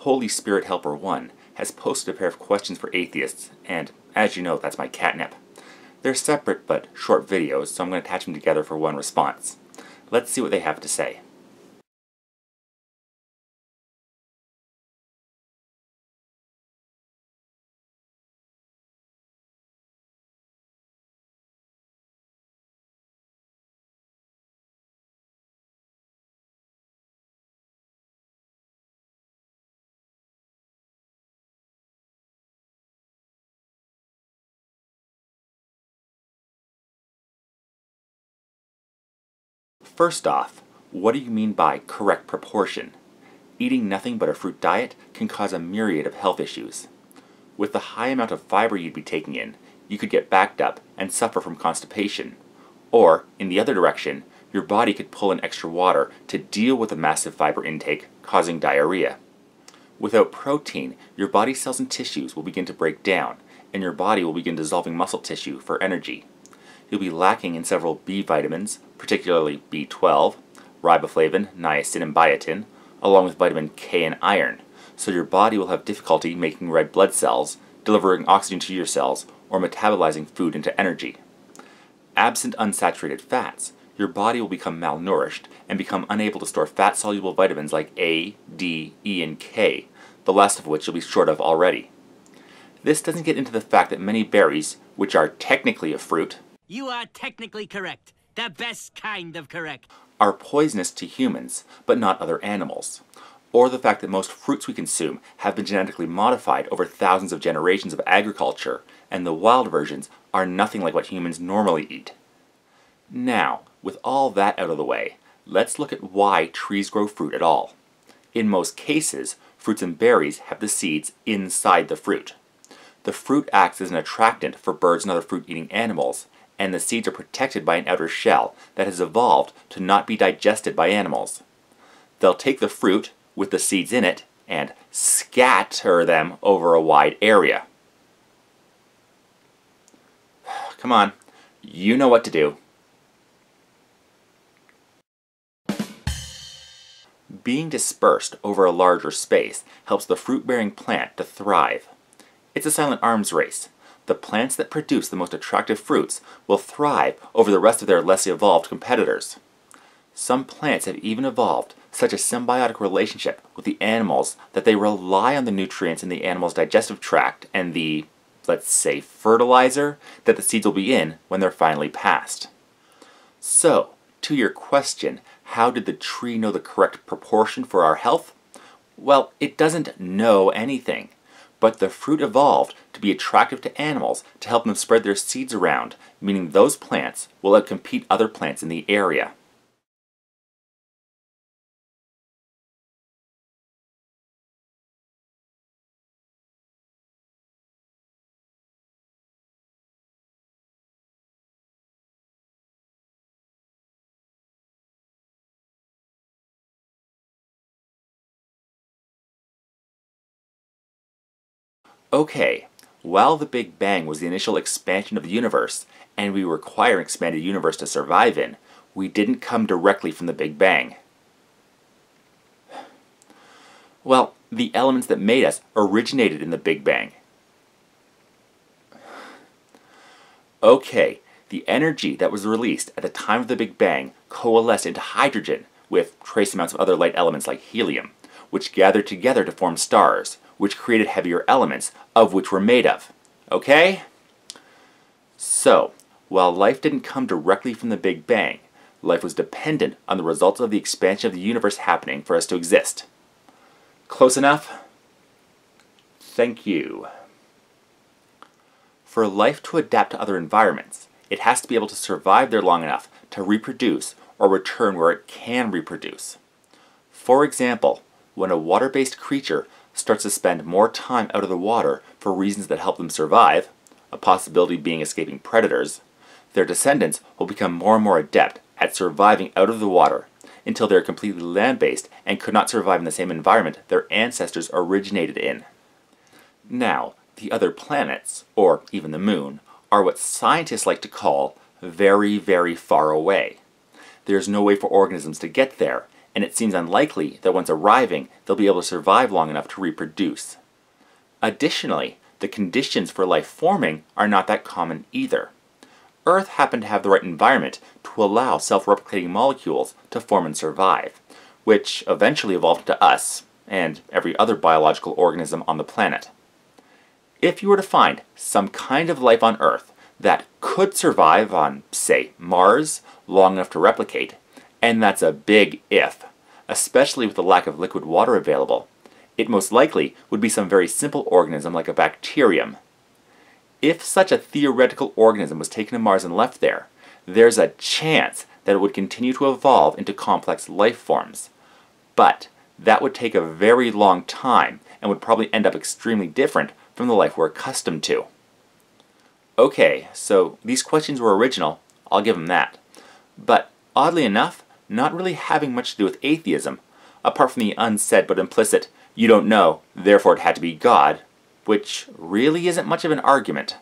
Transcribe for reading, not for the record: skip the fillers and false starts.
HolySpiritHelper 1 has posted a pair of questions for atheists, and as you know, that's my catnip. They're separate but short videos, so I'm going to attach them together for one response. Let's see what they have to say. First off, what do you mean by correct proportion? Eating nothing but a fruit diet can cause a myriad of health issues. With the high amount of fiber you'd be taking in, you could get backed up and suffer from constipation. Or, in the other direction, your body could pull in extra water to deal with the massive fiber intake, causing diarrhea. Without protein, your body cells and tissues will begin to break down, and your body will begin dissolving muscle tissue for energy. You'll be lacking in several B vitamins, particularly B12, riboflavin, niacin, and biotin, along with vitamin K and iron, so your body will have difficulty making red blood cells, delivering oxygen to your cells, or metabolizing food into energy. Absent unsaturated fats, your body will become malnourished and become unable to store fat-soluble vitamins like A, D, E, and K, the last of which you'll be short of already. This doesn't get into the fact that many berries, which are technically a fruit, you are technically correct. The best kind of correct. Are poisonous to humans, but not other animals. Or the fact that most fruits we consume have been genetically modified over thousands of generations of agriculture, and the wild versions are nothing like what humans normally eat. Now, with all that out of the way, let's look at why trees grow fruit at all. In most cases, fruits and berries have the seeds inside the fruit. The fruit acts as an attractant for birds and other fruit-eating animals, and the seeds are protected by an outer shell that has evolved to not be digested by animals. They'll take the fruit, with the seeds in it, and scatter them over a wide area. Come on, you know what to do. Being dispersed over a larger space helps the fruit-bearing plant to thrive. It's a silent arms race. The plants that produce the most attractive fruits will thrive over the rest of their less evolved competitors. Some plants have even evolved such a symbiotic relationship with the animals that they rely on the nutrients in the animal's digestive tract and the, let's say, fertilizer that the seeds will be in when they're finally passed. So, to your question, how did the tree know the correct proportion for our health? Well, it doesn't know anything. But the fruit evolved to be attractive to animals to help them spread their seeds around, meaning those plants will outcompete other plants in the area. Okay, while the Big Bang was the initial expansion of the universe, and we require an expanded universe to survive in, we didn't come directly from the Big Bang. Well, the elements that made us originated in the Big Bang. Okay, the energy that was released at the time of the Big Bang coalesced into hydrogen with trace amounts of other light elements like helium, which gathered together to form stars, which created heavier elements, of which we're made of. Okay? So, while life didn't come directly from the Big Bang, life was dependent on the results of the expansion of the universe happening for us to exist. Close enough? Thank you. For life to adapt to other environments, it has to be able to survive there long enough to reproduce or return where it can reproduce. For example, when a water-based creature starts to spend more time out of the water for reasons that help them survive, a possibility being escaping predators, their descendants will become more and more adept at surviving out of the water until they are completely land-based and could not survive in the same environment their ancestors originated in. Now, the other planets, or even the moon, are what scientists like to call very, very far away. There's no way for organisms to get there, and it seems unlikely that once arriving, they'll be able to survive long enough to reproduce. Additionally, the conditions for life forming are not that common either. Earth happened to have the right environment to allow self-replicating molecules to form and survive, which eventually evolved into us and every other biological organism on the planet. If you were to find some kind of life on Earth that could survive on, say, Mars long enough to replicate, and that's a big if, especially with the lack of liquid water available, it most likely would be some very simple organism like a bacterium. If such a theoretical organism was taken to Mars and left there, there's a chance that it would continue to evolve into complex life forms. But that would take a very long time and would probably end up extremely different from the life we're accustomed to. Okay, so these questions were original, I'll give them that. But oddly enough, not really having much to do with atheism, apart from the unsaid but implicit, "you don't know, therefore it had to be God," which really isn't much of an argument.